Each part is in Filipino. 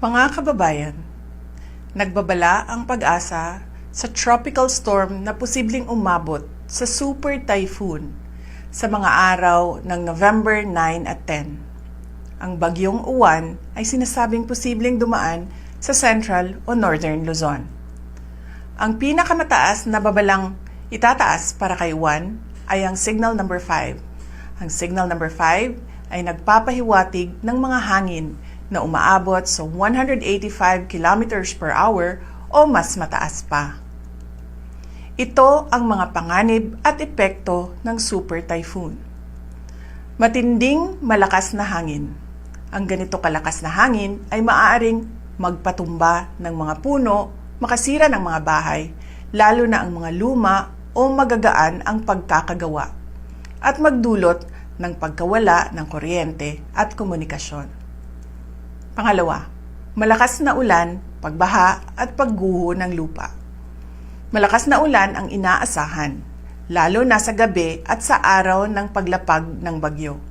Mga kababayan, nagbabala ang pag-asa sa tropical storm na posibleng umabot sa super typhoon sa mga araw ng November 9 at 10. Ang bagyong Uwan ay sinasabing posibleng dumaan sa Central o Northern Luzon. Ang pinakamataas na babalang itataas para kay Uwan ay ang signal number 5. Ang signal number 5 ay nagpapahiwatig ng mga hangin na umaabot sa 185 kilometers per hour o mas mataas pa. Ito ang mga panganib at epekto ng super typhoon. Matinding malakas na hangin. Ang ganito kalakas na hangin ay maaaring magpatumba ng mga puno, makasira ng mga bahay, lalo na ang mga luma o magagaan ang pagkakagawa, at magdulot ng pagkawala ng kuryente at komunikasyon. Pangalawa, malakas na ulan, pagbaha at pagguho ng lupa. Malakas na ulan ang inaasahan, lalo na sa gabi at sa araw ng paglapag ng bagyo.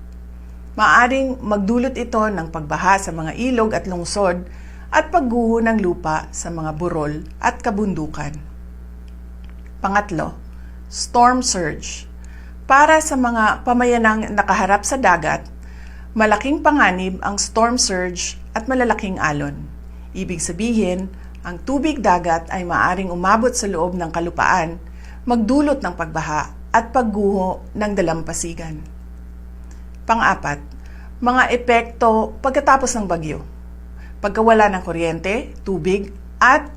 Maaring magdulot ito ng pagbaha sa mga ilog at lungsod at pagguho ng lupa sa mga burol at kabundukan. Pangatlo, storm surge. Para sa mga pamayanang nakaharap sa dagat, malaking panganib ang storm surge at malalaking alon. Ibig sabihin, ang tubig dagat ay maaring umabot sa loob ng kalupaan, magdulot ng pagbaha at pagguho ng dalampasigan. Pang-apat, mga epekto pagkatapos ng bagyo. Pagkawala ng kuryente, tubig at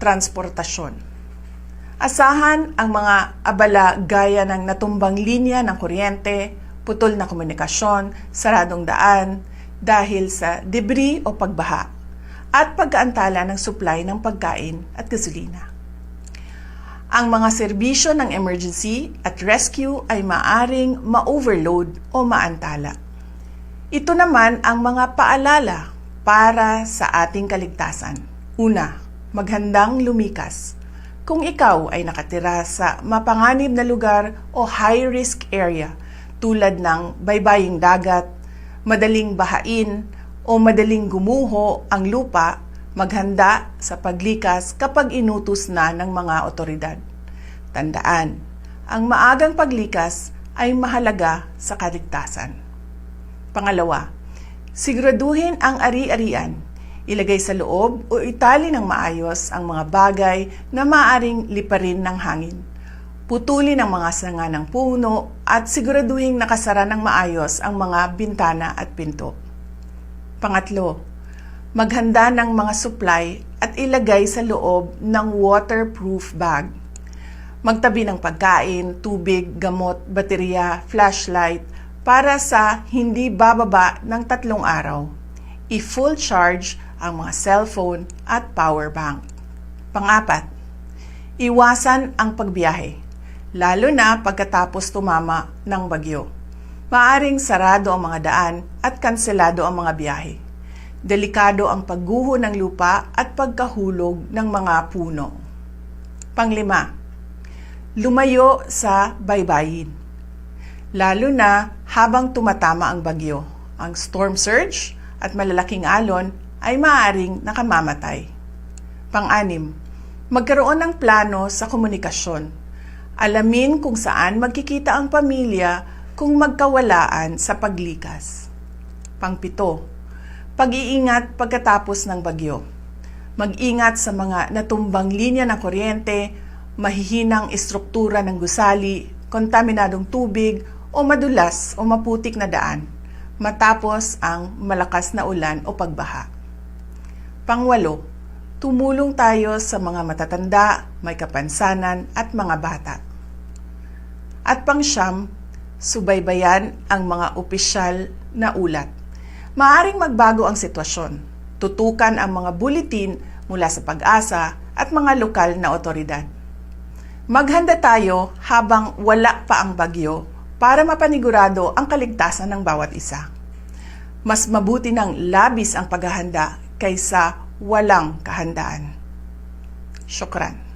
transportasyon. Asahan ang mga abala gaya ng natumbang linya ng kuryente, putol na komunikasyon, saradong daan dahil sa debris o pagbaha, at pagkaantala ng supply ng pagkain at gasolina. Ang mga serbisyo ng emergency at rescue ay maaring ma-overload o maantala. Ito naman ang mga paalala para sa ating kaligtasan. Una, maghandang lumikas. Kung ikaw ay nakatira sa mapanganib na lugar o high-risk area tulad ng baybaying dagat, madaling bahain o madaling gumuho ang lupa, maghanda sa paglikas kapag inutos na ng mga otoridad. Tandaan, ang maagang paglikas ay mahalaga sa kaligtasan. Pangalawa, siguraduhin ang ari-arian. Ilagay sa loob o itali ng maayos ang mga bagay na maaring liparin ng hangin. Putulin ang mga sanga ng puno at siguraduhin nakasara ng maayos ang mga bintana at pinto. Pangatlo, maghanda ng mga supply at ilagay sa loob ng waterproof bag. Magtabi ng pagkain, tubig, gamot, baterya, flashlight para sa hindi bababa ng 3 araw. I-full charge ang mga cellphone at power bank. Pang-apat, iwasan ang pagbiyahe, lalo na pagkatapos tumama ng bagyo. Maaring sarado ang mga daan at kanselado ang mga biyahe. Delikado ang pagguho ng lupa at pagkahulog ng mga puno. Panglima, lumayo sa baybayin, lalo na habang tumatama ang bagyo. Ang storm surge at malalaking alon ay maaaring nakamamatay. Pang-anim, magkaroon ng plano sa komunikasyon. Alamin kung saan magkikita ang pamilya kung magkawalaan sa paglikas. Pang-7, pag-iingat pagkatapos ng bagyo. Mag-ingat sa mga natumbang linya ng kuryente, mahihinang istruktura ng gusali, kontaminadong tubig o madulas o maputik na daan matapos ang malakas na ulan o pagbaha. Pang-8, tumulong tayo sa mga matatanda, may kapansanan at mga bata. At pang-9, subaybayan ang mga opisyal na ulat. Maaring magbago ang sitwasyon. Tutukan ang mga buletin mula sa Pag-asa at mga lokal na otoridad. Maghanda tayo habang wala pa ang bagyo para mapanigurado ang kaligtasan ng bawat isa. Mas mabuti ng labis ang paghahanda kaysa walang kahandaan. Syukran.